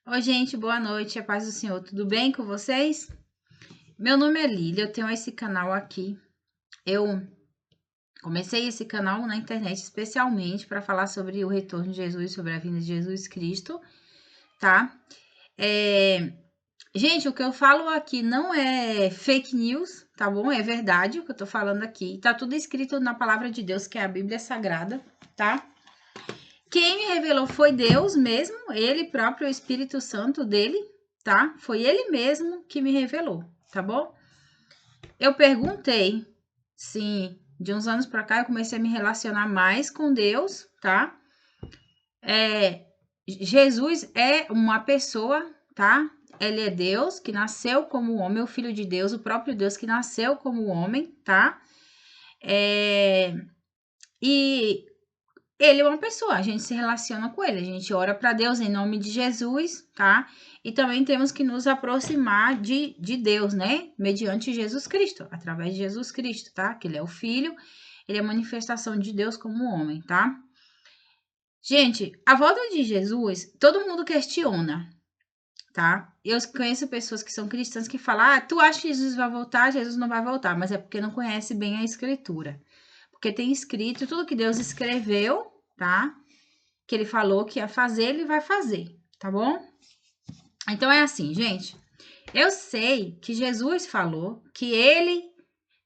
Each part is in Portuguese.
Oi, gente, boa noite, a paz do Senhor, tudo bem com vocês? Meu nome é Lília, eu tenho esse canal aqui. Eu comecei esse canal na internet especialmente para falar sobre o retorno de Jesus, sobre a vinda de Jesus Cristo, tá? Gente, o que eu falo aqui não é fake news, tá bom? É verdade o que eu tô falando aqui. Tá tudo escrito na palavra de Deus, que é a Bíblia Sagrada, tá? Quem me revelou foi Deus mesmo, ele próprio, o Espírito Santo dele, tá? Foi ele mesmo que me revelou, tá bom? Eu perguntei, sim, de uns anos para cá eu comecei a me relacionar mais com Deus, tá? Jesus é uma pessoa, tá? Ele é Deus que nasceu como homem, o Filho de Deus, o próprio Deus que nasceu como homem, tá? E ele é uma pessoa, a gente se relaciona com ele, a gente ora para Deus em nome de Jesus, tá? E também temos que nos aproximar de Deus, né? Mediante Jesus Cristo, através de Jesus Cristo, tá? Que ele é o Filho, ele é a manifestação de Deus como homem, tá? Gente, a volta de Jesus, todo mundo questiona, tá? Eu conheço pessoas que são cristãs que falam, tu acha que Jesus vai voltar? Jesus não vai voltar, mas é porque não conhece bem a Escritura. Porque tem escrito tudo que Deus escreveu, tá? Que ele falou que ia fazer, ele vai fazer, tá bom? Então é assim, gente. Eu sei que Jesus falou que ele.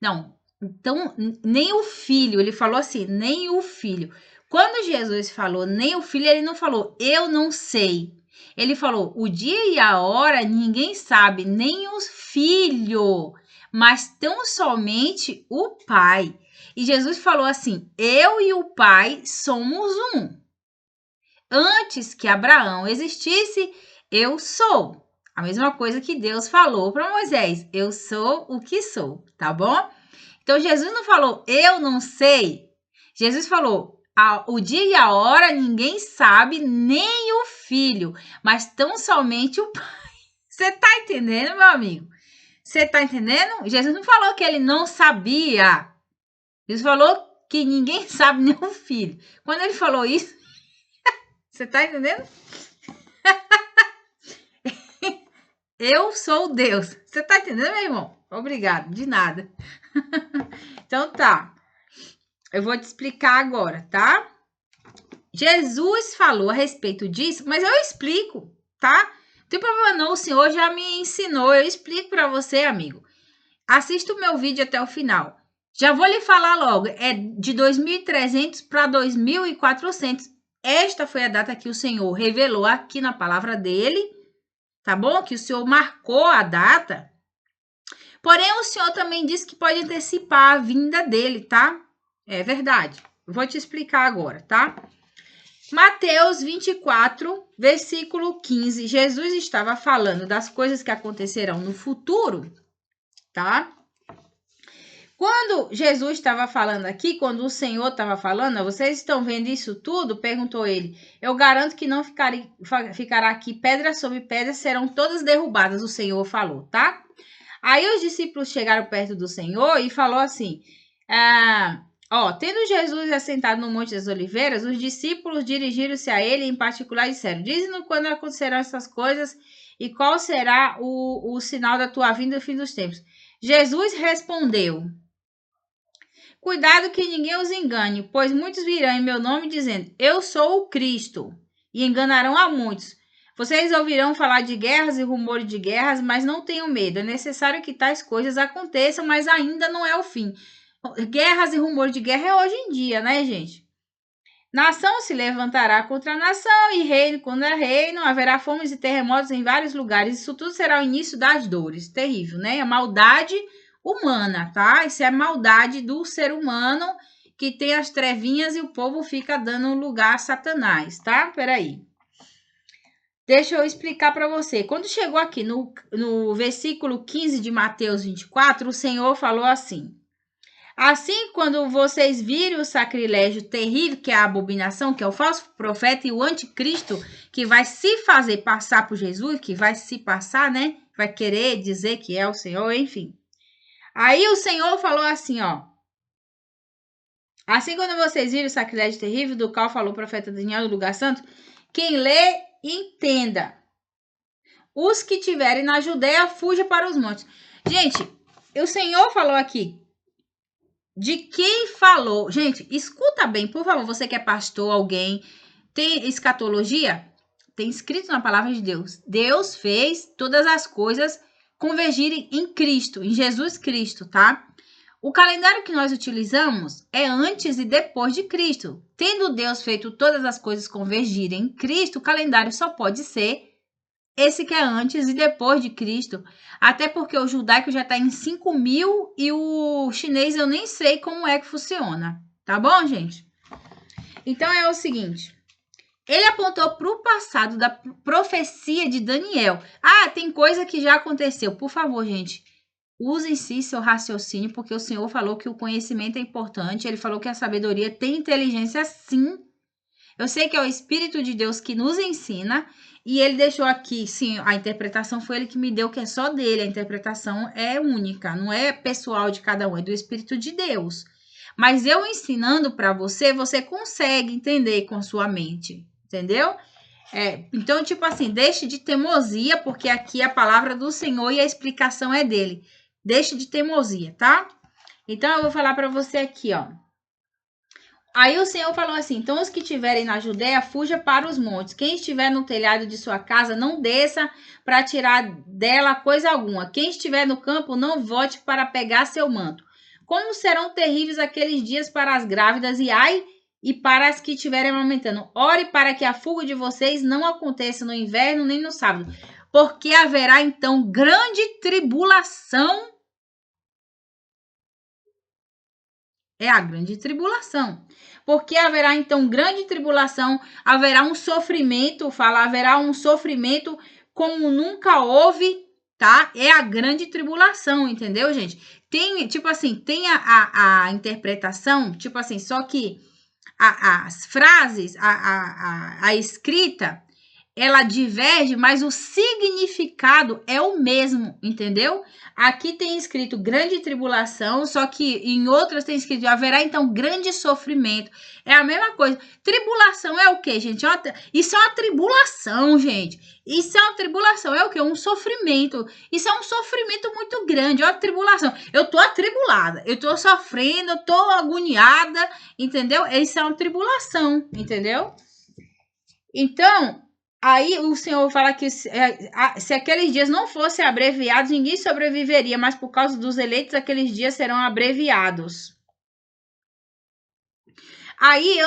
Não, então, nem o filho, ele falou assim, nem o filho. Quando Jesus falou nem o filho, ele não falou, eu não sei. Ele falou, o dia e a hora ninguém sabe, nem o filho, mas tão somente o pai. E Jesus falou assim, eu e o pai somos um. Antes que Abraão existisse, eu sou. A mesma coisa que Deus falou para Moisés: eu sou o que sou, tá bom? Então Jesus não falou, eu não sei. Jesus falou, o dia e a hora ninguém sabe, nem o filho, mas tão somente o pai. Você tá entendendo, meu amigo? Você tá entendendo? Jesus não falou que ele não sabia. Jesus falou que ninguém sabe, nem o filho. Quando ele falou isso, você tá entendendo? Eu sou Deus. Você tá entendendo, meu irmão? Obrigado, de nada. Então tá. Eu vou te explicar agora, tá? Jesus falou a respeito disso, mas eu explico, tá? Não tem problema não, o Senhor já me ensinou, eu explico para você, amigo. Assista o meu vídeo até o final. Já vou lhe falar logo, é de 2.300 para 2.400. Esta foi a data que o Senhor revelou aqui na palavra dele, tá bom? Que o Senhor marcou a data. Porém, o Senhor também disse que pode antecipar a vinda dele, tá? É verdade. Vou te explicar agora, tá? Mateus 24, versículo 15. Jesus estava falando das coisas que acontecerão no futuro, tá? Quando Jesus estava falando aqui, quando o Senhor estava falando, vocês estão vendo isso tudo? Perguntou ele. Eu garanto que não ficará aqui pedra sobre pedra, serão todas derrubadas, o Senhor falou, tá? Aí os discípulos chegaram perto do Senhor e falou assim, tendo Jesus assentado no Monte das Oliveiras, os discípulos dirigiram-se a ele em particular e disseram, diz-nos quando acontecerão essas coisas e qual será o sinal da tua vinda no fim dos tempos. Jesus respondeu, cuidado que ninguém os engane, pois muitos virão em meu nome dizendo, eu sou o Cristo, e enganarão a muitos. Vocês ouvirão falar de guerras e rumores de guerras, mas não tenham medo. É necessário que tais coisas aconteçam, mas ainda não é o fim. Guerras e rumores de guerra é hoje em dia, né, gente? Nação se levantará contra nação e reino contra reino. Haverá fomes e terremotos em vários lugares. Isso tudo será o início das dores. Terrível, né? A maldade humana, tá? Isso é a maldade do ser humano que tem as trevinhas e o povo fica dando lugar a Satanás, tá? Peraí. Deixa eu explicar para você. Quando chegou aqui no versículo 15 de Mateus 24, o Senhor falou assim: assim, quando vocês virem o sacrilégio terrível, que é a abominação, que é o falso profeta e o anticristo, que vai se fazer passar por Jesus, que vai se passar, né? Vai querer dizer que é o Senhor, enfim. Aí o Senhor falou assim, ó. Assim, quando vocês viram o sacrilégio terrível, do qual falou o profeta Daniel do lugar santo, quem lê, entenda. Os que tiverem na Judéia, fuja para os montes. Gente, o Senhor falou aqui. De quem falou? Gente, escuta bem, por favor, você que é pastor, alguém, tem escatologia? Tem escrito na palavra de Deus. Deus fez todas as coisas convergirem em Cristo, em Jesus Cristo, tá? O calendário que nós utilizamos é antes e depois de Cristo. Tendo Deus feito todas as coisas convergirem em Cristo, o calendário só pode ser esse que é antes e depois de Cristo. Até porque o judaico já está em 5.000 e o chinês eu nem sei como é que funciona. Tá bom, gente? Então é o seguinte. Ele apontou para o passado da profecia de Daniel. Ah, tem coisa que já aconteceu. Por favor, gente, use sim seu raciocínio, porque o Senhor falou que o conhecimento é importante. Ele falou que a sabedoria tem inteligência, sim. Eu sei que é o Espírito de Deus que nos ensina. E ele deixou aqui, sim, a interpretação foi ele que me deu, que é só dele. A interpretação é única, não é pessoal de cada um, é do Espírito de Deus. Mas eu ensinando para você, você consegue entender com sua mente, entendeu? Então, tipo assim, deixe de teimosia, porque aqui é a palavra do Senhor e a explicação é dele. Deixe de teimosia, tá? Então, eu vou falar para você aqui, ó. Aí o Senhor falou assim, então os que estiverem na Judéia, fuja para os montes. Quem estiver no telhado de sua casa, não desça para tirar dela coisa alguma. Quem estiver no campo, não volte para pegar seu manto. Como serão terríveis aqueles dias para as grávidas e para as que estiverem amamentando. Ore para que a fuga de vocês não aconteça no inverno nem no sábado. Porque haverá então grande tribulação. É a grande tribulação. Porque haverá então grande tribulação, haverá um sofrimento, haverá um sofrimento como nunca houve, tá? É a grande tribulação, entendeu, gente? Tem, tipo assim, tem a interpretação, tipo assim, só que as frases, a escrita, ela diverge, mas o significado é o mesmo, entendeu? Aqui tem escrito grande tribulação, só que em outras tem escrito haverá então grande sofrimento. É a mesma coisa. Tribulação é o quê, gente? Isso é uma tribulação, gente. Isso é uma tribulação. É o quê? Um sofrimento. Isso é um sofrimento muito grande. É uma tribulação. Eu tô atribulada. Eu tô sofrendo. Eu tô agoniada. Entendeu? Isso é uma tribulação. Entendeu? Então, aí o Senhor fala que se aqueles dias não fossem abreviados, ninguém sobreviveria, mas por causa dos eleitos, aqueles dias serão abreviados. Aí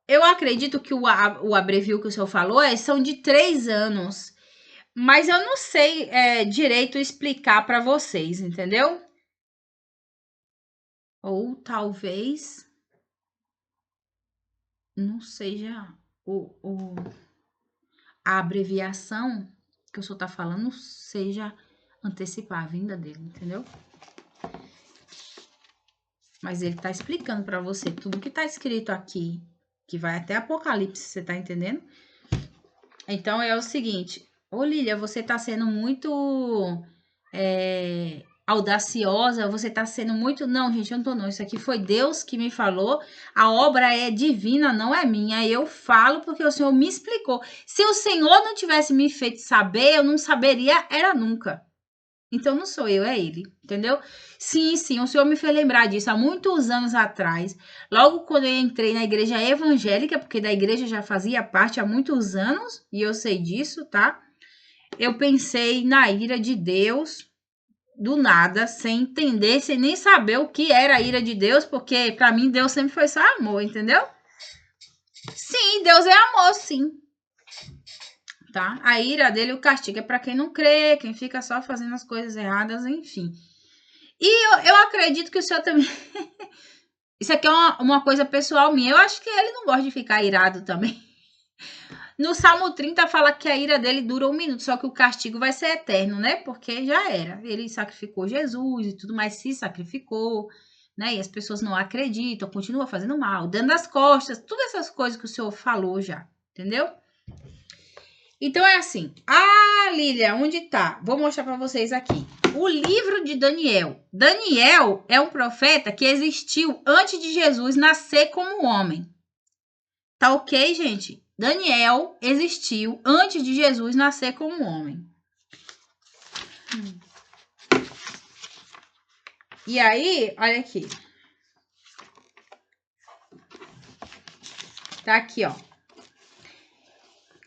eu acredito que o abrevio que o Senhor falou são de 3 anos, mas eu não sei direito explicar para vocês, entendeu? Ou talvez não seja a abreviação que o senhor tá falando seja antecipar a vinda dele, entendeu? Mas ele tá explicando para você tudo que tá escrito aqui, que vai até Apocalipse, você tá entendendo? Então, é o seguinte, ô Lília, você tá sendo muito audaciosa, você tá sendo muito... Não, gente, eu não tô não, isso aqui foi Deus que me falou, a obra é divina, não é minha, eu falo porque o Senhor me explicou. Se o Senhor não tivesse me feito saber, eu não saberia, era nunca. Então, não sou eu, é ele, entendeu? Sim, sim, o Senhor me fez lembrar disso há muitos anos atrás, logo quando eu entrei na igreja evangélica, porque da igreja já fazia parte há muitos anos, e eu sei disso, tá? Eu pensei na ira de Deus, do nada, sem entender, sem nem saber o que era a ira de Deus, porque para mim Deus sempre foi só amor, entendeu? Sim, Deus é amor, sim. Tá? A ira dele, o castigo é para quem não crê, quem fica só fazendo as coisas erradas, enfim. E eu acredito que o senhor também... Isso aqui é uma coisa pessoal minha. Eu acho que ele não gosta de ficar irado também. No Salmo 30 fala que a ira dele dura 1 minuto, só que o castigo vai ser eterno, né? Porque já era. Ele sacrificou Jesus e tudo mais, se sacrificou, né? E as pessoas não acreditam, continuam fazendo mal, dando as costas, todas essas coisas que o senhor falou já, entendeu? Então, é assim. Ah, Lília, onde tá? Vou mostrar para vocês aqui. O livro de Daniel. Daniel é um profeta que existiu antes de Jesus nascer como homem. Tá ok, gente? Daniel existiu antes de Jesus nascer como homem. E aí, olha aqui. Tá aqui, ó.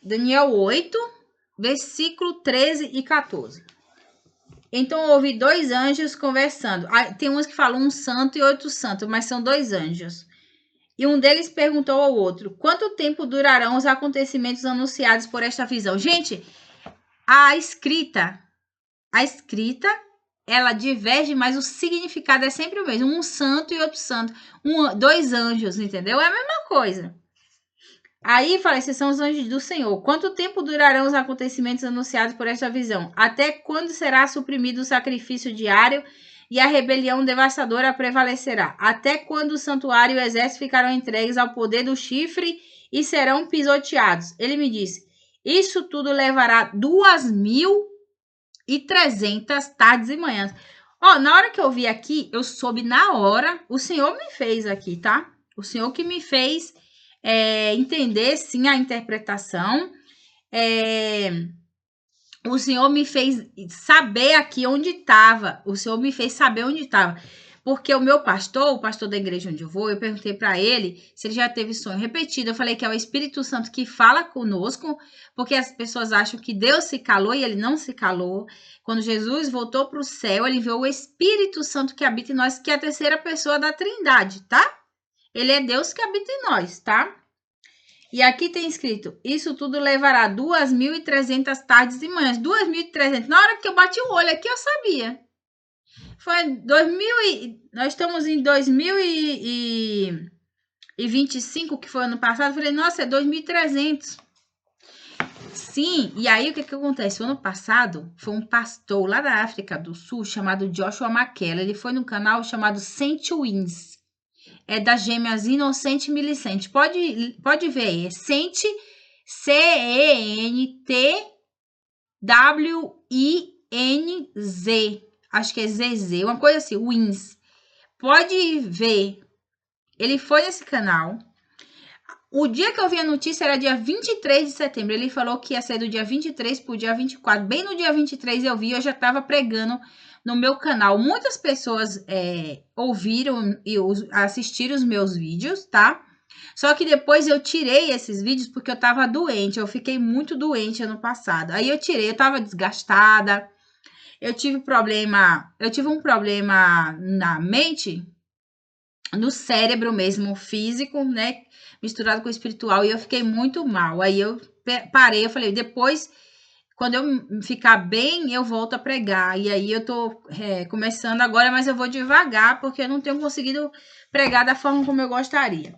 Daniel 8, versículo 13 e 14. Então, houve 2 anjos conversando. Tem uns que falam um santo e outro santo, mas são 2 anjos. E um deles perguntou ao outro: quanto tempo durarão os acontecimentos anunciados por esta visão? Gente, a escrita, ela diverge, mas o significado é sempre o mesmo. Um santo e outro santo. 2 anjos, entendeu? É a mesma coisa. Aí fala, esses são os anjos do Senhor. Quanto tempo durarão os acontecimentos anunciados por esta visão? Até quando será suprimido o sacrifício diário e a rebelião devastadora prevalecerá? Até quando o santuário e o exército ficarão entregues ao poder do chifre e serão pisoteados? Ele me disse, isso tudo levará 2.300 tardes e manhãs. Ó, na hora que eu vi aqui, eu soube na hora, o Senhor me fez aqui, tá? O Senhor que me fez entender, sim, a interpretação. O Senhor me fez saber aqui onde estava. O Senhor me fez saber onde estava. Porque o meu pastor, o pastor da igreja onde eu vou, eu perguntei para ele se ele já teve sonho repetido. Eu falei que é o Espírito Santo que fala conosco, porque as pessoas acham que Deus se calou e ele não se calou. Quando Jesus voltou para o céu, ele enviou o Espírito Santo que habita em nós, que é a terceira pessoa da Trindade, tá? Ele é Deus que habita em nós, tá? E aqui tem escrito, isso tudo levará 2.300 tardes e manhãs. 2.300. Na hora que eu bati o olho aqui, eu sabia. Foi 2000 nós estamos em 2025, que foi ano passado. Eu falei, nossa, é 2.300. Sim, e aí o que acontece? O ano passado foi um pastor lá da África do Sul chamado Joshua Makela. Ele foi no canal chamado Saint Wins. É das gêmeas Inocente e Milicente. Pode ver aí. É Cente, C-E-N-T-W-I-N-Z. Acho que é ZZ, uma coisa assim, Wins. Pode ver. Ele foi nesse canal. O dia que eu vi a notícia era dia 23 de setembro. Ele falou que ia ser do dia 23 para o dia 24. Bem no dia 23 eu vi, eu já estava pregando no meu canal. Muitas pessoas ouviram e assistiram os meus vídeos, tá? Só que depois eu tirei esses vídeos porque eu tava doente. Eu fiquei muito doente ano passado. Aí eu tirei, eu tava desgastada. Eu tive um problema na mente, no cérebro mesmo, físico, né? Misturado com o espiritual. E eu fiquei muito mal. Aí eu parei, eu falei, depois, quando eu ficar bem, eu volto a pregar. E aí eu tô começando agora, mas eu vou devagar, porque eu não tenho conseguido pregar da forma como eu gostaria.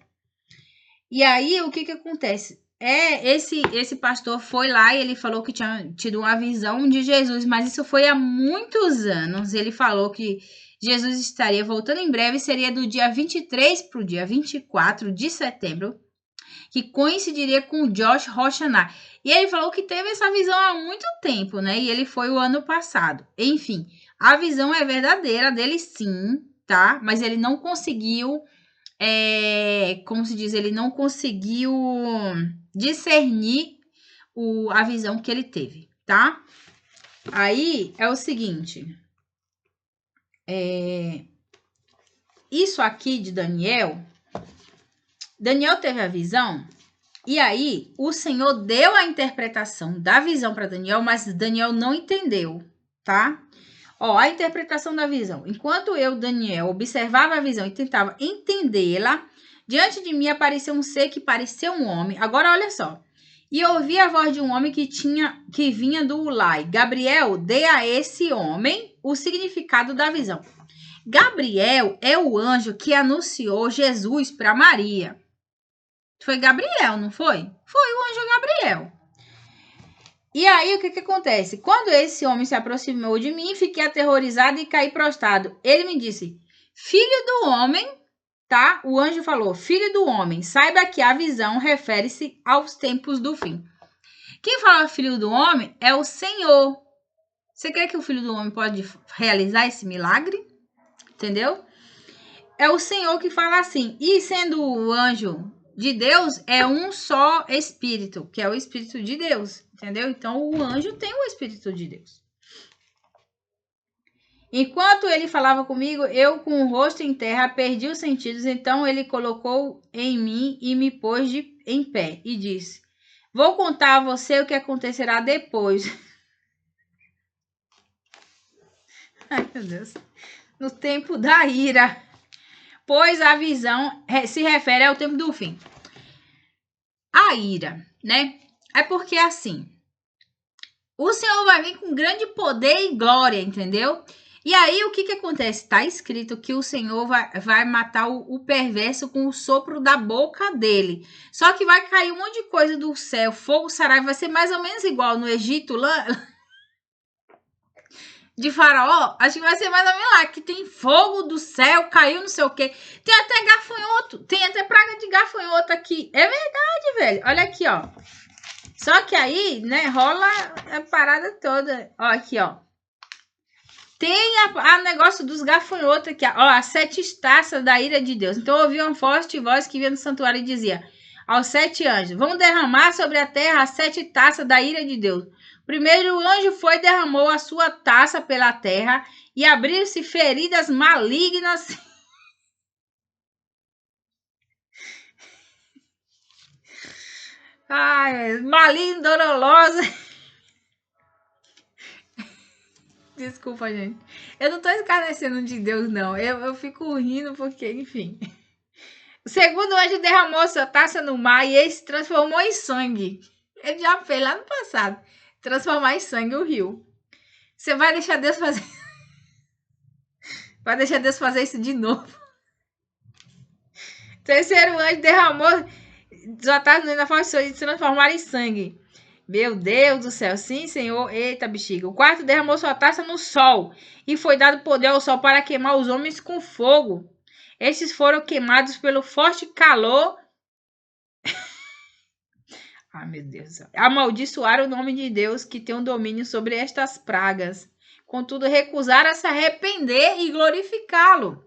E aí, o que acontece? Esse pastor foi lá e ele falou que tinha tido uma visão de Jesus, mas isso foi há muitos anos. Ele falou que Jesus estaria voltando em breve, seria do dia 23 para o dia 24 de setembro, que coincidiria com o Josh Rochaná. E ele falou que teve essa visão há muito tempo, né? E ele foi o ano passado. Enfim, a visão é verdadeira dele, sim, tá? Mas ele não conseguiu, como se diz, ele não conseguiu discernir a visão que ele teve, tá? Aí é o seguinte, isso aqui de Daniel teve a visão, e aí o Senhor deu a interpretação da visão para Daniel, mas Daniel não entendeu, tá? Ó, a interpretação da visão. Enquanto eu, Daniel, observava a visão e tentava entendê-la, diante de mim apareceu um ser que parecia um homem. Agora, olha só. E eu ouvi a voz de um homem que vinha do Ulai. Gabriel, dê a esse homem o significado da visão. Gabriel é o anjo que anunciou Jesus para Maria. Foi Gabriel, não foi? Foi o anjo Gabriel. E aí, o que acontece? Quando esse homem se aproximou de mim, fiquei aterrorizado e caí prostrado. Ele me disse, filho do homem, tá? O anjo falou, filho do homem, saiba que a visão refere-se aos tempos do fim. Quem fala filho do homem é o Senhor. Você crê que o filho do homem pode realizar esse milagre? Entendeu? É o Senhor que fala assim. E sendo o anjo de Deus é um só Espírito, que é o Espírito de Deus, entendeu? Então, o anjo tem o Espírito de Deus. Enquanto ele falava comigo, eu com o rosto em terra perdi os sentidos, então ele colocou em mim e me pôs em pé e disse: vou contar a você o que acontecerá depois. Ai, meu Deus. No tempo da ira. Pois a visão se refere ao tempo do fim. A ira, né? É porque assim, o Senhor vai vir com grande poder e glória, entendeu? E aí, o que acontece? Está escrito que o Senhor vai matar o perverso com o sopro da boca dele. Só que vai cair um monte de coisa do céu. Fogo, saraiva, vai ser mais ou menos igual no Egito, lá de Faraó. Acho que vai ser mais ou menos lá, que tem fogo do céu, caiu não sei o quê. Tem até gafanhoto, tem até praga de gafanhoto aqui. É verdade, velho. Olha aqui, ó. Só que aí, né, rola a parada toda. Ó, aqui, ó. Tem a negócio dos gafanhotos aqui, ó, as 7 taças da ira de Deus. Então eu ouvi uma forte voz que vinha do santuário e dizia aos 7 anjos: vão derramar sobre a terra as 7 taças da ira de Deus. Primeiro o anjo foi e derramou a sua taça pela terra e abriram-se feridas malignas. Ai, maligna, dolorosa. Desculpa, gente. Eu não tô escarnecendo de Deus, não. Eu fico rindo porque, enfim. O segundo anjo derramou sua taça no mar e ele se transformou em sangue. Ele já fez lá no passado. Transformar em sangue o rio. Você vai deixar Deus fazer... Vai deixar Deus fazer isso de novo. O terceiro anjo derramou sua taça na força de se transformar em sangue. Meu Deus do céu, sim, Senhor. Eita, bexiga. O quarto derramou sua taça no sol e foi dado poder ao sol para queimar os homens com fogo. Estes foram queimados pelo forte calor. Ai, meu Deus do céu. Amaldiçoaram o nome de Deus que tem um domínio sobre estas pragas. Contudo, recusaram a se arrepender e glorificá-lo.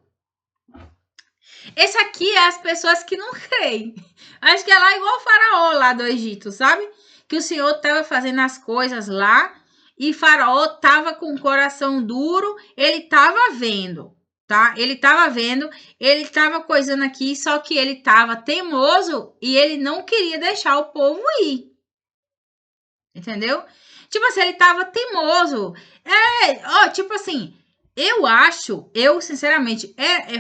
Esse aqui é as pessoas que não creem. Acho que é lá igual o faraó lá do Egito, sabe? Que o Senhor estava fazendo as coisas lá e Faraó estava com o coração duro, ele estava vendo, tá? Ele estava coisando aqui, só que ele estava teimoso e ele não queria deixar o povo ir. Entendeu? Tipo assim, ele estava teimoso. Tipo assim, eu sinceramente,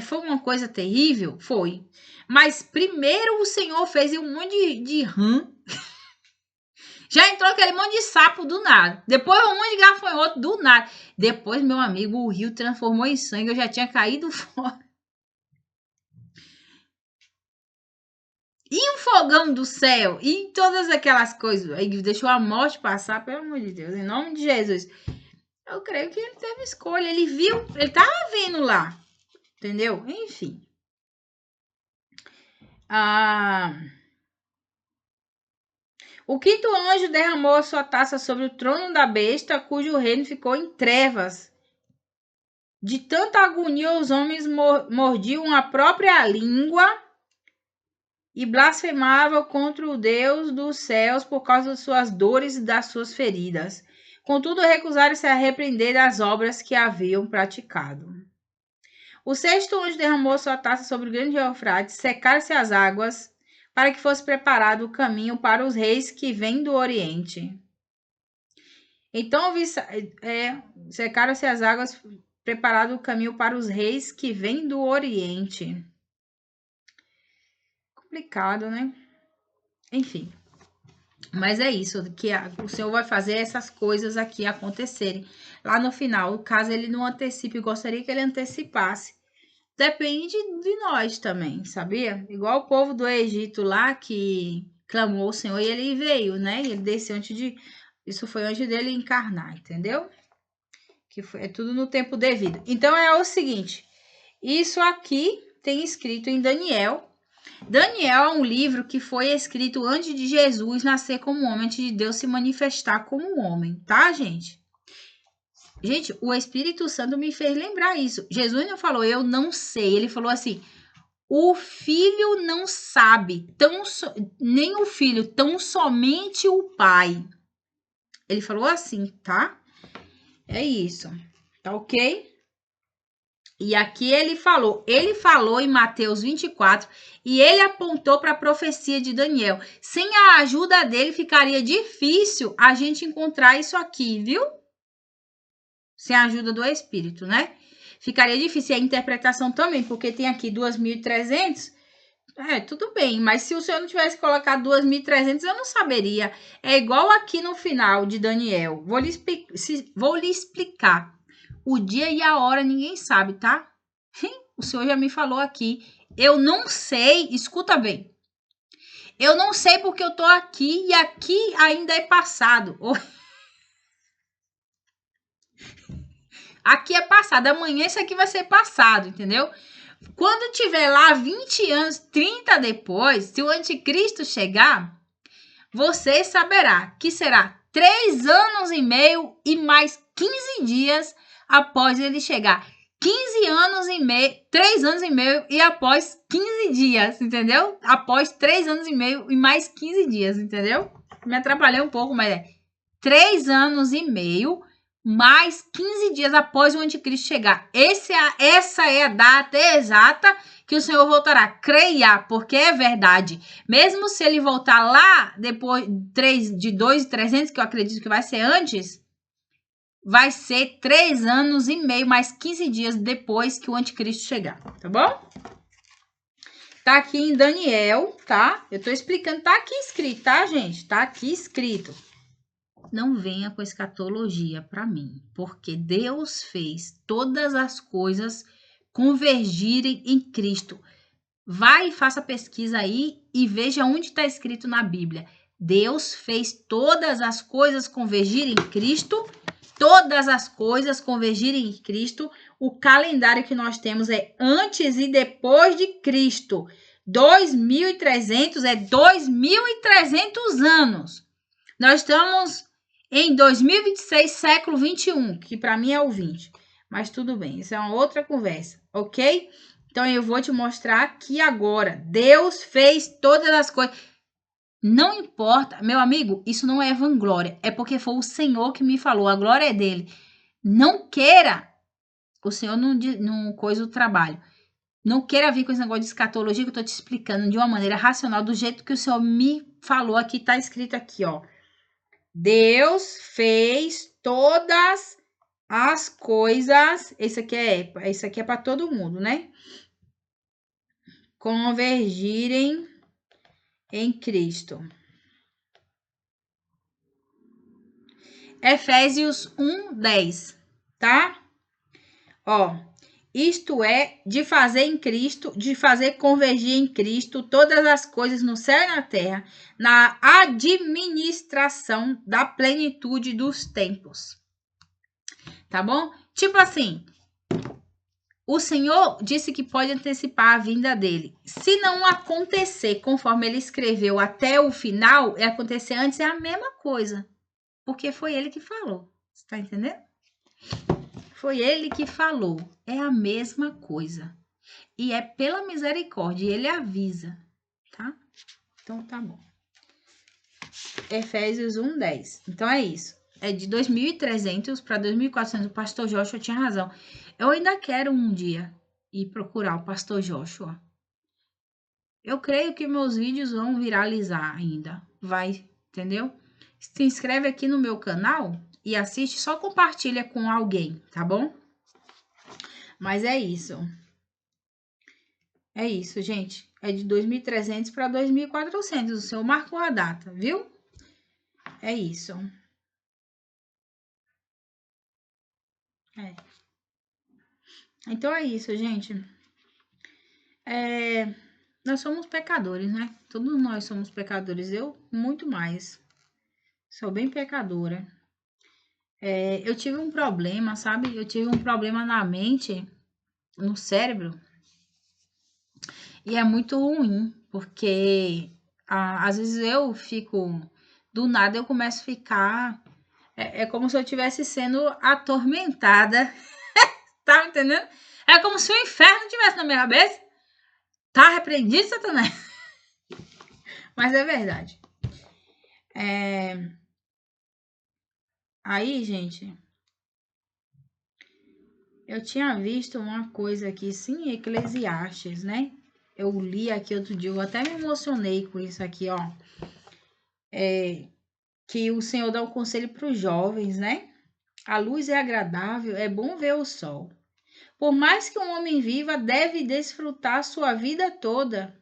foi uma coisa terrível, foi. Mas primeiro o Senhor fez um monte de rã. Já entrou aquele monte de sapo do nada. Depois um monte de gafanhoto do nada. Depois, meu amigo, o rio transformou em sangue. Eu já tinha caído fora. E o fogão do céu? E todas aquelas coisas. Aí deixou a morte passar, pelo amor de Deus. Em nome de Jesus. Eu creio que ele teve escolha. Ele viu. Ele tava vendo lá. Entendeu? Enfim. O quinto anjo derramou a sua taça sobre o trono da besta, cujo reino ficou em trevas. De tanta agonia, os homens mordiam a própria língua e blasfemavam contra o Deus dos céus por causa de suas dores e das suas feridas. Contudo, recusaram-se a repreender das obras que haviam praticado. O sexto anjo derramou sua taça sobre o grande Eufrates, secaram-se as águas, para que fosse preparado o caminho para os reis que vêm do Oriente. Então, secaram-se as águas, preparado o caminho para os reis que vêm do Oriente. Complicado, né? Enfim. Mas é isso, que o Senhor vai fazer essas coisas aqui acontecerem. Lá no final, caso ele não antecipe, eu gostaria que ele antecipasse. Depende de nós também, sabia? Igual o povo do Egito lá, que clamou ao Senhor e ele veio, né? E ele desceu antes de... Isso foi antes dele encarnar, entendeu? É tudo no tempo devido. Então, é o seguinte. Isso aqui tem escrito em Daniel. Daniel é um livro que foi escrito antes de Jesus nascer como homem, antes de Deus se manifestar como homem, tá, gente? Gente, o Espírito Santo me fez lembrar isso. Jesus não falou, eu não sei. Ele falou assim, O filho não sabe, nem o filho, tão somente o pai. Ele falou assim, tá? É isso. Tá ok? E aqui ele falou em Mateus 24 e ele apontou para a profecia de Daniel. Sem a ajuda dele ficaria difícil a gente encontrar isso aqui, viu? Sem a ajuda do Espírito, né? Ficaria difícil a interpretação também, porque tem aqui 2.300. Tudo bem, mas se o senhor não tivesse colocado 2.300, eu não saberia. É igual aqui no final de Daniel. Vou lhe explicar. O dia e a hora ninguém sabe, tá? O senhor já me falou aqui. Eu não sei, escuta bem. Eu não sei porque eu tô aqui e aqui ainda é passado. Aqui é passado, amanhã isso aqui vai ser passado, entendeu? Quando tiver lá 20 anos, 30 depois, se o anticristo chegar, você saberá que será 3 anos e meio e mais 15 dias após ele chegar. 15 anos e meio, 3 anos e meio e após 15 dias, entendeu? Após 3 anos e meio e mais 15 dias, entendeu? Me atrapalhei um pouco, mas é 3 anos e meio mais 15 dias após o anticristo chegar. Essa é a data exata que o Senhor voltará. Creia, porque é verdade. Mesmo se ele voltar lá depois de 2.300, que eu acredito que vai ser antes, vai ser 3 anos e meio mais 15 dias depois que o anticristo chegar, tá bom? Tá aqui em Daniel, tá? Eu tô explicando, tá aqui escrito, tá, gente? Tá aqui escrito. Não venha com escatologia para mim, porque Deus fez todas as coisas convergirem em Cristo. Vai e faça pesquisa aí e veja onde está escrito na Bíblia. Deus fez todas as coisas convergirem em Cristo, todas as coisas convergirem em Cristo. O calendário que nós temos é antes e depois de Cristo. 2.300 é 2.300 anos. Nós estamos em 2026, século 21, que para mim é o 20. Mas tudo bem, isso é uma outra conversa, ok? Então eu vou te mostrar aqui agora. Deus fez todas as coisas. Não importa, meu amigo, isso não é vanglória. É porque foi o Senhor que me falou, a glória é dele. Não queira, o Senhor não coisa o trabalho. Não queira vir com esse negócio de escatologia que eu tô te explicando de uma maneira racional, do jeito que o Senhor me falou aqui, tá escrito aqui, ó. Deus fez todas as coisas. Isso aqui é para todo mundo, né? Convergirem em Cristo. Efésios 1:10, tá? Ó, isto é de fazer em Cristo, de fazer convergir em Cristo todas as coisas no céu e na terra, na administração da plenitude dos tempos. Tá bom? Tipo assim, o Senhor disse que pode antecipar a vinda dele. Se não acontecer conforme ele escreveu até o final, e acontecer antes, é a mesma coisa. Porque foi ele que falou. Você tá entendendo? Foi ele que falou. É a mesma coisa. E é pela misericórdia. Ele avisa. Tá? Então tá bom. Efésios 1:10. Então é isso. É de 2.300 para 2.400. O pastor Joshua tinha razão. Eu ainda quero um dia ir procurar o pastor Joshua. Eu creio que meus vídeos vão viralizar ainda. Vai, entendeu? Se inscreve aqui no meu canal e assiste, só compartilha com alguém, tá bom? Mas é isso. É isso, gente. É de 2.300 para 2.400. O senhor marcou a data, viu? É isso. Então é isso, gente. Nós somos pecadores, né? Todos nós somos pecadores. Eu, muito mais. Sou bem pecadora. Eu tive um problema, sabe? Eu tive um problema na mente, no cérebro. E é muito ruim, porque às vezes eu fico... Do nada eu começo a ficar... É como se eu estivesse sendo atormentada. Tá entendendo? É como se o inferno estivesse na minha cabeça. Tá repreendido, Satanás. Mas é verdade. Aí, gente, eu tinha visto uma coisa aqui, sim, Eclesiastes, né? Eu li aqui outro dia, eu até me emocionei com isso aqui, ó. Que o Senhor dá um conselho para os jovens, né? A luz é agradável, é bom ver o sol. Por mais que um homem viva, deve desfrutar sua vida toda.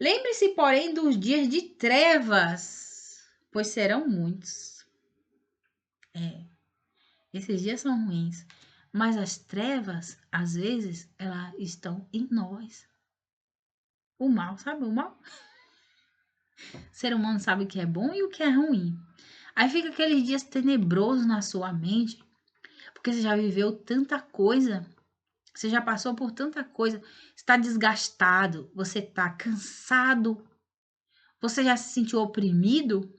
Lembre-se, porém, dos dias de trevas, pois serão muitos. Esses dias são ruins, mas as trevas, às vezes, elas estão em nós. O mal, sabe o mal? O ser humano sabe o que é bom e o que é ruim. Aí fica aqueles dias tenebrosos na sua mente, porque você já viveu tanta coisa, você já passou por tanta coisa, está desgastado, você está cansado, você já se sentiu oprimido,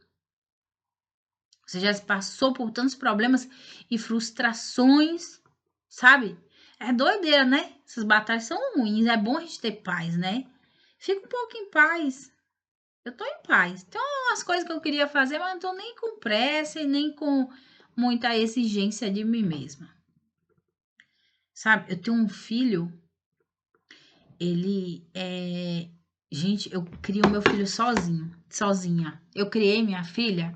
você já passou por tantos problemas e frustrações, sabe? É doideira, né? Essas batalhas são ruins, é bom a gente ter paz, né? Fica um pouco em paz. Eu tô em paz. Tem umas coisas que eu queria fazer, mas não tô nem com pressa e nem com muita exigência de mim mesma. Sabe, eu tenho um filho, ele é... Gente, eu crio meu filho sozinha. Eu criei minha filha,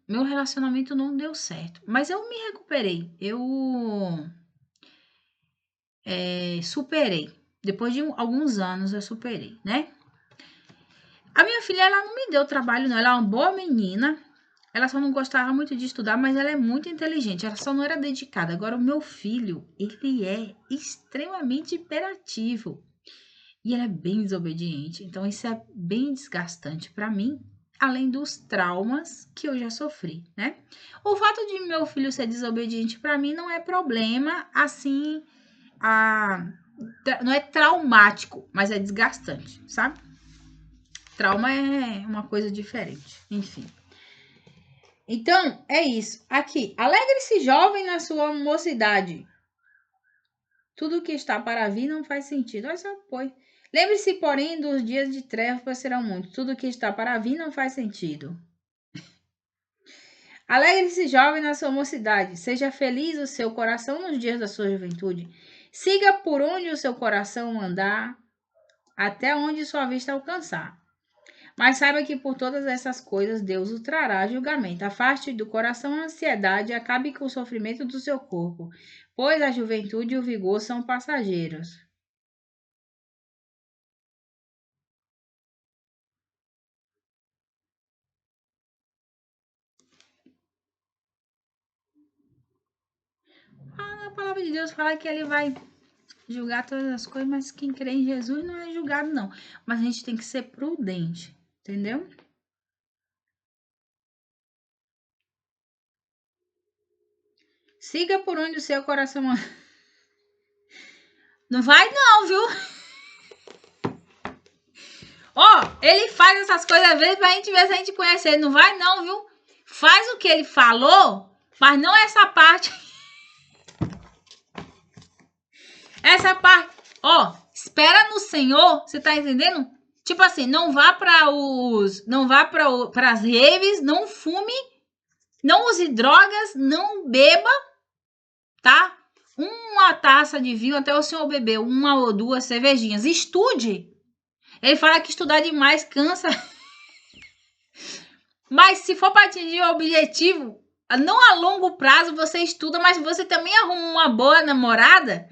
meu relacionamento não deu certo, mas eu me recuperei. Eu superei. Depois de alguns anos eu superei, né? A minha filha, ela não me deu trabalho, não. Ela é uma boa menina. Ela só não gostava muito de estudar, mas ela é muito inteligente. Ela só não era dedicada. Agora, o meu filho, ele é extremamente hiperativo. E ele é bem desobediente. Então, isso é bem desgastante para mim, além dos traumas que eu já sofri, né? O fato de meu filho ser desobediente para mim não é problema, assim, não é traumático, mas é desgastante, sabe? Trauma é uma coisa diferente, enfim. Então, é isso. Aqui, alegre-se jovem na sua mocidade. Tudo que está para vir não faz sentido. Olha só, pois. Lembre-se, porém, dos dias de trevas, pois serão muitos. Tudo que está para vir não faz sentido. Alegre-se jovem na sua mocidade. Seja feliz o seu coração nos dias da sua juventude. Siga por onde o seu coração andar, até onde sua vista alcançar. Mas saiba que por todas essas coisas Deus o trará a julgamento. Afaste do coração a ansiedade e acabe com o sofrimento do seu corpo, pois a juventude e o vigor são passageiros. A palavra de Deus fala que ele vai julgar todas as coisas, mas quem crê em Jesus não é julgado, não. Mas a gente tem que ser prudente, entendeu? Siga por onde o seu coração... Não vai não, viu? Ó, ele faz essas coisas às vezes pra gente ver se a gente conhece ele. Não vai não, viu? Faz o que ele falou, mas não essa parte. Essa parte, ó, espera no Senhor, você tá entendendo? Tipo assim, não vá para as raves, não fume, não use drogas, não beba, tá? Uma taça de vinho até o senhor beber, uma ou duas cervejinhas. Estude. Ele fala que estudar demais cansa. Mas se for para atingir o objetivo, não a longo prazo você estuda, mas você também arruma uma boa namorada.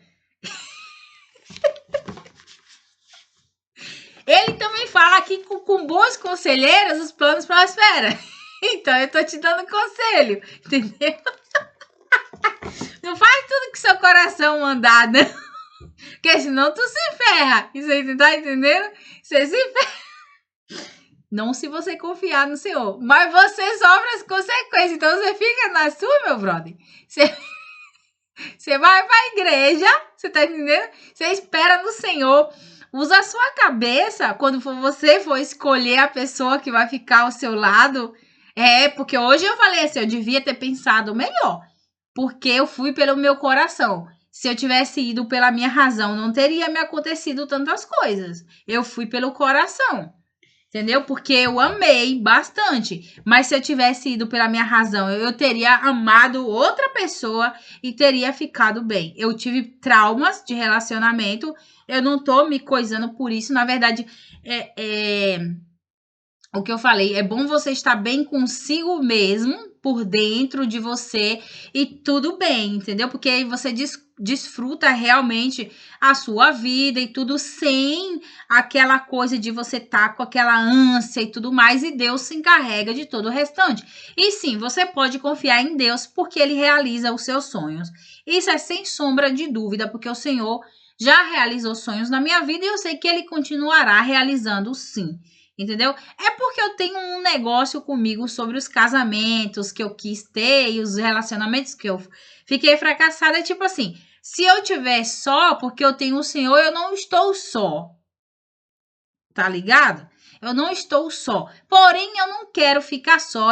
Ele também fala que com bons conselheiros os planos prosperam. Então eu tô te dando conselho, entendeu? Não faz tudo que seu coração mandar, não. Porque senão tu se ferra. Você tá entendendo? Você se ferra. Não se você confiar no Senhor. Mas você sofre as consequências. Então você fica na sua, meu brother. Você vai pra igreja. Você tá entendendo? Você espera no Senhor. Usa a sua cabeça quando você for escolher a pessoa que vai ficar ao seu lado. Porque hoje eu falei assim, eu devia ter pensado melhor. porque eu fui pelo meu coração. Se eu tivesse ido pela minha razão, não teria me acontecido tantas coisas. Eu fui pelo coração. Entendeu? Porque eu amei bastante. Mas se eu tivesse ido pela minha razão, eu teria amado outra pessoa e teria ficado bem. Eu tive traumas de relacionamento. Eu não tô me coisando por isso. Na verdade, o que eu falei, é bom você estar bem consigo mesmo, por dentro de você, e tudo bem, entendeu? Porque aí você desfruta realmente a sua vida e tudo sem aquela coisa de você estar com aquela ânsia e tudo mais, e Deus se encarrega de todo o restante. E sim, você pode confiar em Deus porque Ele realiza os seus sonhos. Isso é sem sombra de dúvida, porque o Senhor já realizou sonhos na minha vida e eu sei que Ele continuará realizando sim. Entendeu? É porque eu tenho um negócio comigo sobre os casamentos que eu quis ter e os relacionamentos que eu fiquei fracassada. É tipo assim, se eu tiver só porque eu tenho o Senhor, eu não estou só. Tá ligado? Eu não estou só. Porém, eu não quero ficar só.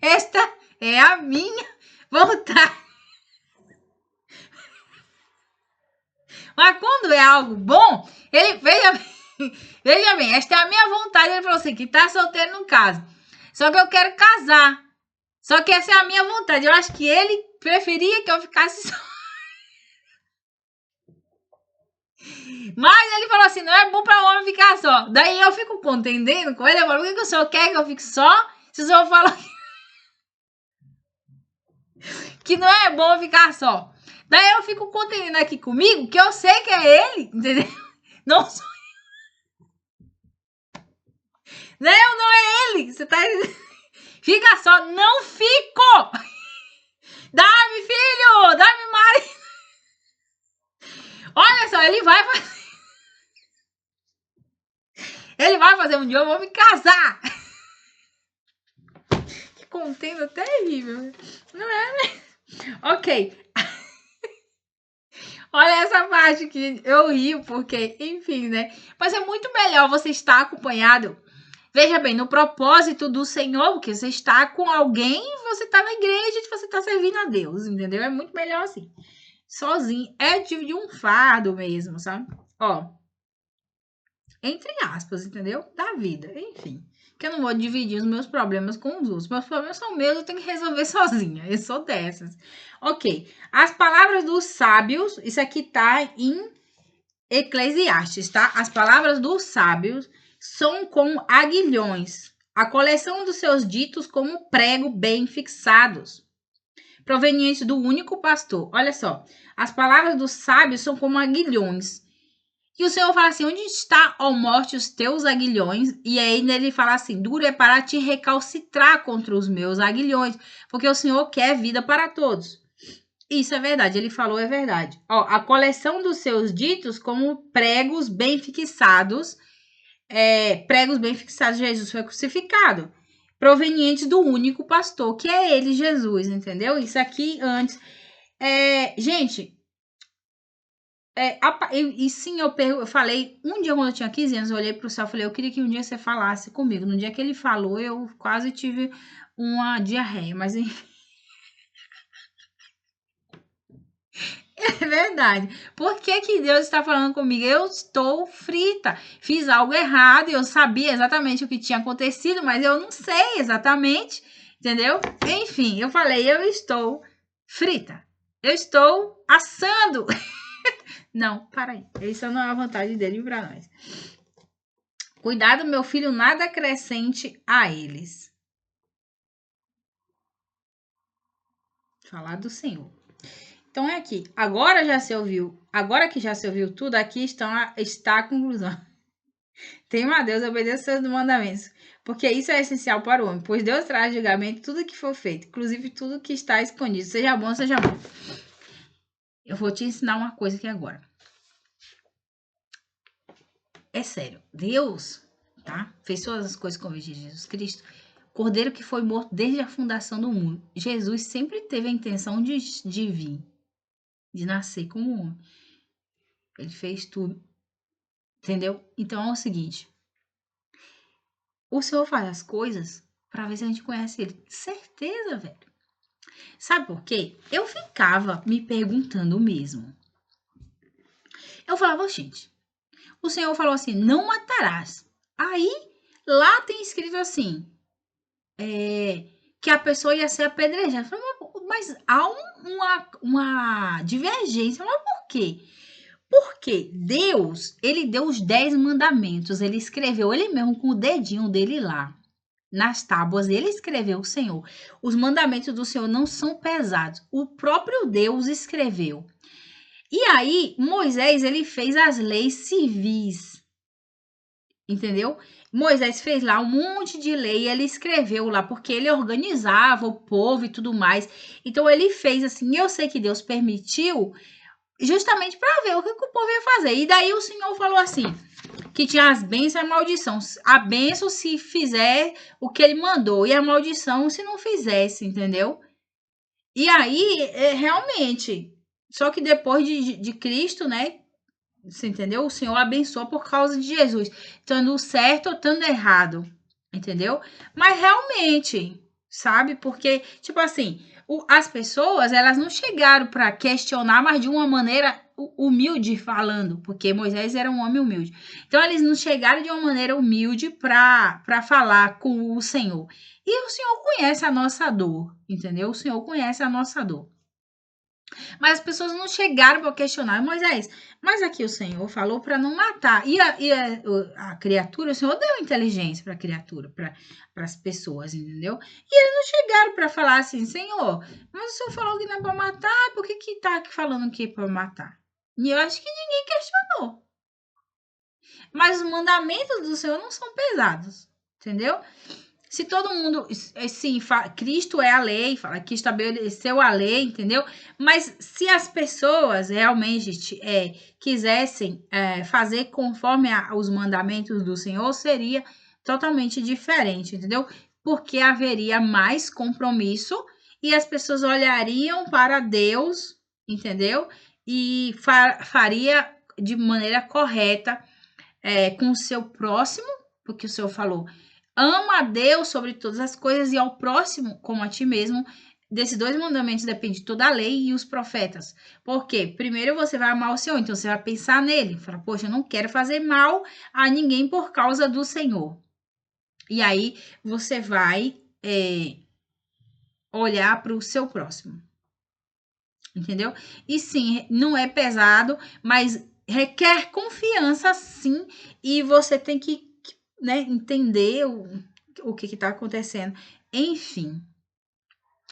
Esta é a minha vontade. Mas quando é algo bom, ele veja bem, esta é a minha vontade. Ele falou assim, que tá solteiro no caso. Só que eu quero casar. Só que essa é a minha vontade. Eu acho que ele preferia que eu ficasse só. Mas ele falou assim, não é bom pra homem ficar só. Daí eu fico contendendo com ele. Eu falo, por que o senhor quer que eu fique só? Se o senhor fala que não é bom ficar só. Daí eu fico contendendo aqui comigo, que eu sei que é ele, entendeu? Não sou não é ele. Você tá dizendo, fica só. Não fico. Dá-me filho, dá-me marido. Olha só, ele vai fazer. Ele vai fazer um dia, eu vou me casar. Que contenda terrível. Não é, né? Ok. Olha essa parte que eu rio, porque, enfim, né? Mas é muito melhor você estar acompanhado. Veja bem, no propósito do Senhor, porque você está com alguém, você está na igreja e você está servindo a Deus, entendeu? É muito melhor assim. Sozinho. É tipo de um fardo mesmo, sabe? Ó. Entre aspas, entendeu? Da vida, enfim. Que eu não vou dividir os meus problemas com os outros. Meus problemas são meus, eu tenho que resolver sozinha. Eu sou dessas. Ok. As palavras dos sábios, isso aqui tá em Eclesiastes, tá? As palavras dos sábios são como aguilhões. A coleção dos seus ditos como prego bem fixados. Provenientes do único pastor. Olha só. As palavras dos sábios são como aguilhões. E o Senhor fala assim, onde está, ó morte, os teus aguilhões? E aí ele fala assim, duro é para te recalcitrar contra os meus aguilhões, porque o Senhor quer vida para todos. Isso é verdade, ele falou é verdade. Ó, a coleção dos seus ditos como pregos bem fixados, Jesus foi crucificado, provenientes do único pastor, que é ele, Jesus, entendeu? Isso aqui antes. Gente, e sim, eu falei, um dia quando eu tinha 15 anos, eu olhei pro céu e falei, eu queria que um dia você falasse comigo. No dia que ele falou, eu quase tive uma diarreia, mas enfim. É verdade. Por que que Deus está falando comigo? Eu estou frita. Fiz algo errado, eu sabia exatamente o que tinha acontecido, mas eu não sei exatamente, entendeu? Enfim, eu falei, eu estou frita. Eu estou assando. Não, para aí. Isso não é a vontade dele para nós. Cuidado, meu filho, nada acrescente a eles. Falar do Senhor. Então é aqui. Agora que já se ouviu tudo, aqui está a conclusão. Teme a Deus, obedeça seus mandamentos, porque isso é essencial para o homem, pois Deus traz julgamento tudo que for feito, inclusive tudo que está escondido, seja bom, seja bom. Eu vou te ensinar uma coisa aqui agora. É sério, Deus, tá? Fez todas as coisas com Jesus Cristo. Cordeiro que foi morto desde a fundação do mundo. Jesus sempre teve a intenção de vir, de nascer como homem. Ele fez tudo, entendeu? Então é o seguinte: o Senhor faz as coisas pra ver se a gente conhece ele. Certeza, velho. Sabe por quê? Eu ficava me perguntando mesmo. Eu falava, gente, o Senhor falou assim, não matarás. Aí, lá tem escrito assim, que a pessoa ia ser apedrejada. Eu falei, mas há uma divergência. Mas por quê? Porque Deus, ele deu os 10 mandamentos, ele escreveu ele mesmo com o dedinho dele lá. Nas tábuas, ele escreveu o Senhor. Os mandamentos do Senhor não são pesados. O próprio Deus escreveu. E aí, Moisés, ele fez as leis civis. Entendeu? Moisés fez lá um monte de lei, ele escreveu lá, porque ele organizava o povo e tudo mais. Então, ele fez assim, eu sei que Deus permitiu, justamente para ver o que o povo ia fazer. E daí o Senhor falou assim, que tinha as bênçãos e a maldição. A bênção se fizer o que ele mandou, e a maldição se não fizesse, entendeu? E aí, realmente, só que depois de Cristo, né? Você entendeu? O Senhor abençoa por causa de Jesus. Estando certo ou estando errado. Entendeu? Mas realmente, sabe? Porque, tipo assim, as pessoas, elas não chegaram para questionar, mas de uma maneira humilde falando. Porque Moisés era um homem humilde. Então, eles não chegaram de uma maneira humilde para falar com o Senhor. E o Senhor conhece a nossa dor. Entendeu? O Senhor conhece a nossa dor. Mas as pessoas não chegaram para questionar. Moisés, mas aqui o Senhor falou para não matar. E a criatura, o Senhor deu inteligência para a criatura, para as pessoas, entendeu? E eles não chegaram para falar assim, Senhor, mas o Senhor falou que não é para matar, por que está aqui falando que é para matar? E eu acho que ninguém questionou. Mas os mandamentos do Senhor não são pesados, entendeu? Se todo mundo, assim, Cristo é a lei, fala que estabeleceu a lei, entendeu? Mas se as pessoas realmente quisessem fazer conforme os mandamentos do Senhor, seria totalmente diferente, entendeu? Porque haveria mais compromisso e as pessoas olhariam para Deus, entendeu? E faria de maneira correta com o seu próximo, porque o Senhor falou, ama a Deus sobre todas as coisas e ao próximo como a ti mesmo. Desses 2 mandamentos depende toda a lei e os profetas. Porque primeiro você vai amar o Senhor, então você vai pensar nele. Fala, poxa, eu não quero fazer mal a ninguém por causa do Senhor. E aí você vai olhar para o seu próximo. Entendeu? E sim, não é pesado, mas requer confiança sim. E você tem que entender o que está acontecendo. Enfim.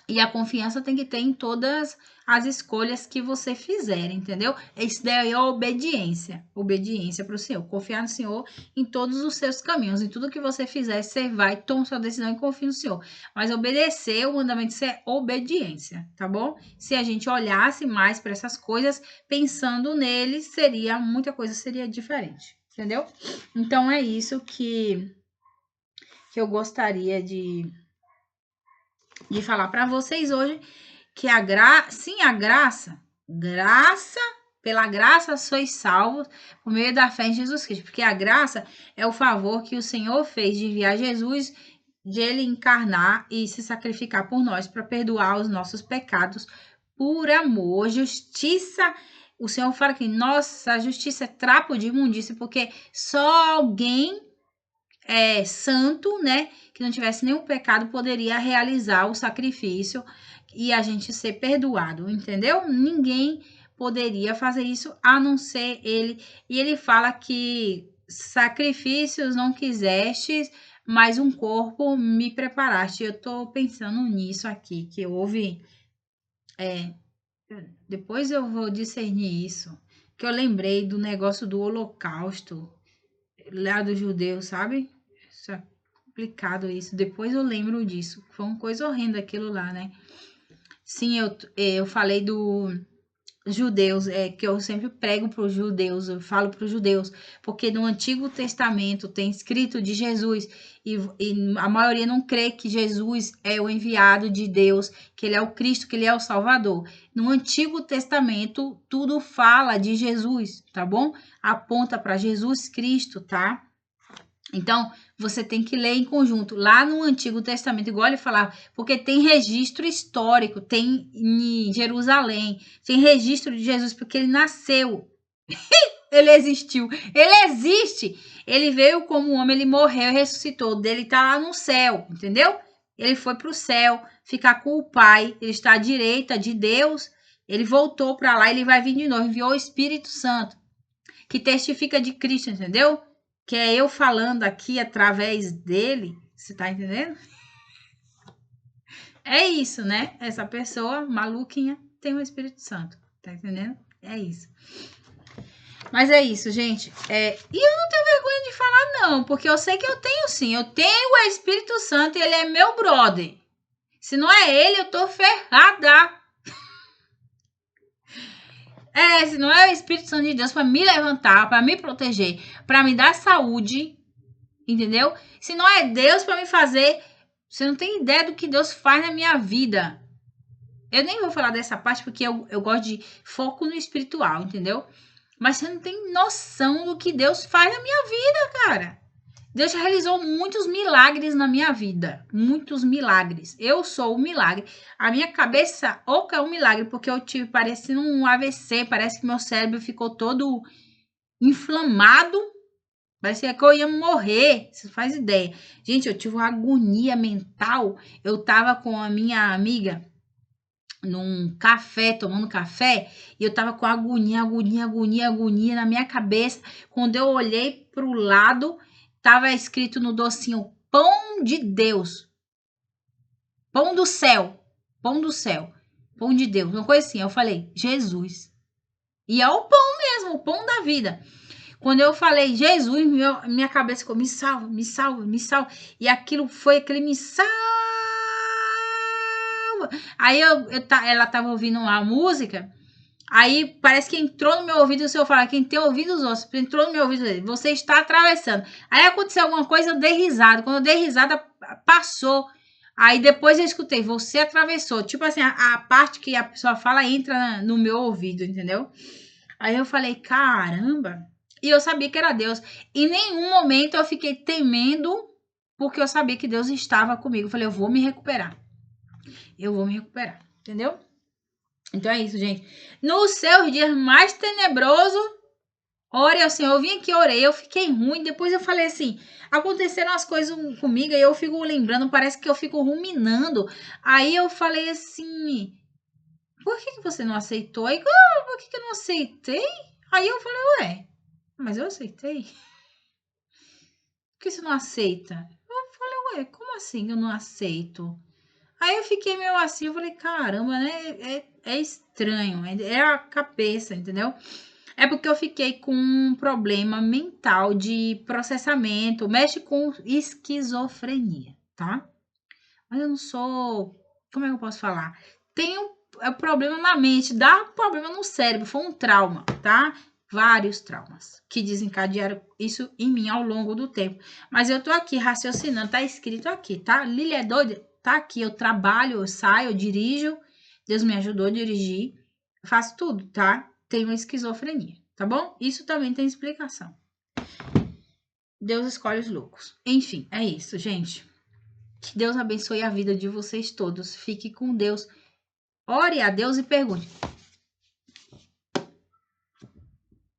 E a confiança tem que ter em todas as escolhas que você fizer, entendeu? Isso daí é a obediência. Obediência para o Senhor. Confiar no Senhor em todos os seus caminhos. Em tudo que você fizer, você vai, toma sua decisão e confia no Senhor. Mas obedecer, o mandamento isso é obediência, tá bom? Se a gente olhasse mais para essas coisas, pensando neles, muita coisa seria diferente, entendeu? Então é isso que eu gostaria de falar para vocês hoje, que pela graça sois salvos por meio da fé em Jesus Cristo, porque a graça é o favor que o Senhor fez de enviar Jesus, de ele encarnar e se sacrificar por nós para perdoar os nossos pecados por amor, justiça. O Senhor fala que nossa justiça é trapo de imundícia, porque só alguém santo, né, que não tivesse nenhum pecado, poderia realizar o sacrifício e a gente ser perdoado, entendeu? Ninguém poderia fazer isso a não ser ele. E ele fala que sacrifícios não quisestes, mas um corpo me preparaste. Eu tô pensando nisso aqui, que houve. Depois eu vou discernir isso. Que eu lembrei do negócio do Holocausto lá dos judeus, sabe? Isso é complicado isso. Depois eu lembro disso. Foi uma coisa horrenda aquilo lá, né? Sim, eu falei do judeus, que eu sempre prego para os judeus, eu falo para os judeus, porque no Antigo Testamento tem escrito de Jesus e a maioria não crê que Jesus é o enviado de Deus, que ele é o Cristo, que ele é o Salvador. No Antigo Testamento tudo fala de Jesus, tá bom? Aponta para Jesus Cristo, tá? Então, você tem que ler em conjunto. Lá no Antigo Testamento, igual ele falava, porque tem registro histórico, tem em Jerusalém, tem registro de Jesus, porque ele nasceu. Ele existiu. Ele existe. Ele veio como homem, ele morreu e ressuscitou. Dele tá lá no céu, entendeu? Ele foi para o céu, ficar com o Pai. Ele está à direita de Deus. Ele voltou para lá, ele vai vir de novo. Enviou o Espírito Santo, que testifica de Cristo, entendeu? Que é eu falando aqui através dele. Você tá entendendo? É isso, né? Essa pessoa maluquinha tem o Espírito Santo. Tá entendendo? É isso. Mas é isso, gente. E eu não tenho vergonha de falar, não, porque eu sei que eu tenho sim. Eu tenho o Espírito Santo e ele é meu brother. Se não é ele, eu tô ferrada. Se não é o Espírito Santo de Deus para me levantar, para me proteger, para me dar saúde, entendeu? Se não é Deus para me fazer, você não tem ideia do que Deus faz na minha vida. Eu nem vou falar dessa parte porque eu gosto de foco no espiritual, entendeu? Mas você não tem noção do que Deus faz na minha vida, cara. Deus já realizou muitos milagres na minha vida. Muitos milagres. Eu sou um milagre. A minha cabeça oca é um milagre, porque eu tive parecendo um AVC. Parece que meu cérebro ficou todo inflamado. Parecia que eu ia morrer. Você faz ideia. Gente, eu tive uma agonia mental. Eu tava com a minha amiga num café, tomando café, e eu tava com agonia na minha cabeça. Quando eu olhei pro lado, tava escrito no docinho, pão de Deus, pão do céu, pão do céu, pão de Deus, uma coisa assim. Eu falei, Jesus. E é o pão mesmo, o pão da vida. Quando eu falei, Jesus, minha cabeça ficou, me salva, me salva, me salva. E aquilo foi aquele me salva. Aí ela tava ouvindo uma música, aí parece que entrou no meu ouvido, o senhor fala, quem tem ouvido os ossos, entrou no meu ouvido dele, você está atravessando. Aí aconteceu alguma coisa, eu dei risada. Quando eu dei risada, passou. Aí depois eu escutei, você atravessou. Tipo assim, a parte que a pessoa fala entra no meu ouvido, entendeu? Aí eu falei, caramba. E eu sabia que era Deus. Em nenhum momento eu fiquei temendo, porque eu sabia que Deus estava comigo. Eu falei, eu vou me recuperar. Eu vou me recuperar, entendeu? Então é isso, gente. Nos seus dias mais tenebrosos, ore ao Senhor. Eu vim aqui, orei, eu fiquei ruim. Depois eu falei assim, aconteceram as coisas comigo e eu fico lembrando, parece que eu fico ruminando. Aí eu falei assim, por que você não aceitou? Aí, por que eu não aceitei? Aí eu falei, ué, mas eu aceitei. Por que você não aceita? Eu falei, ué, como assim eu não aceito? Aí eu fiquei meio assim, eu falei, caramba, né? É estranho, é a cabeça, entendeu? É porque eu fiquei com um problema mental de processamento, mexe com esquizofrenia, tá? Mas eu não sou, como é que eu posso falar? Tenho problema na mente, dá problema no cérebro, foi um trauma, tá? Vários traumas que desencadearam isso em mim ao longo do tempo. Mas eu tô aqui raciocinando, tá escrito aqui, tá? Lília é doida, tá aqui, eu trabalho, eu saio, eu dirijo, Deus me ajudou a dirigir, eu faço tudo, tá? Tenho esquizofrenia, tá bom? Isso também tem explicação. Deus escolhe os loucos. Enfim, é isso, gente. Que Deus abençoe a vida de vocês todos. Fique com Deus. Ore a Deus e pergunte.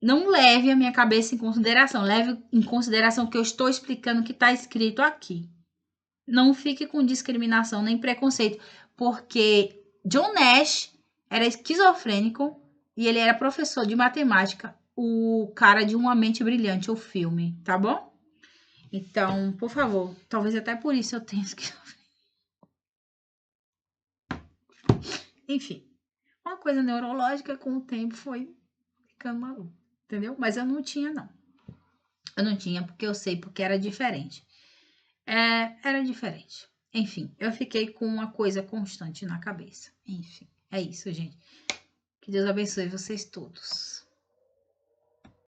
Não leve a minha cabeça em consideração. Leve em consideração o que eu estou explicando que está escrito aqui. Não fique com discriminação nem preconceito. Porque John Nash era esquizofrênico e ele era professor de matemática. O cara de Uma Mente Brilhante, o filme, tá bom? Então, por favor, talvez até por isso eu tenha esquizofrenia. Enfim, uma coisa neurológica com o tempo foi ficando maluco, entendeu? Mas eu não tinha, não. Eu não tinha porque eu sei, porque era diferente. Era diferente. Enfim, eu fiquei com uma coisa constante na cabeça. Enfim, é isso, gente. Que Deus abençoe vocês todos.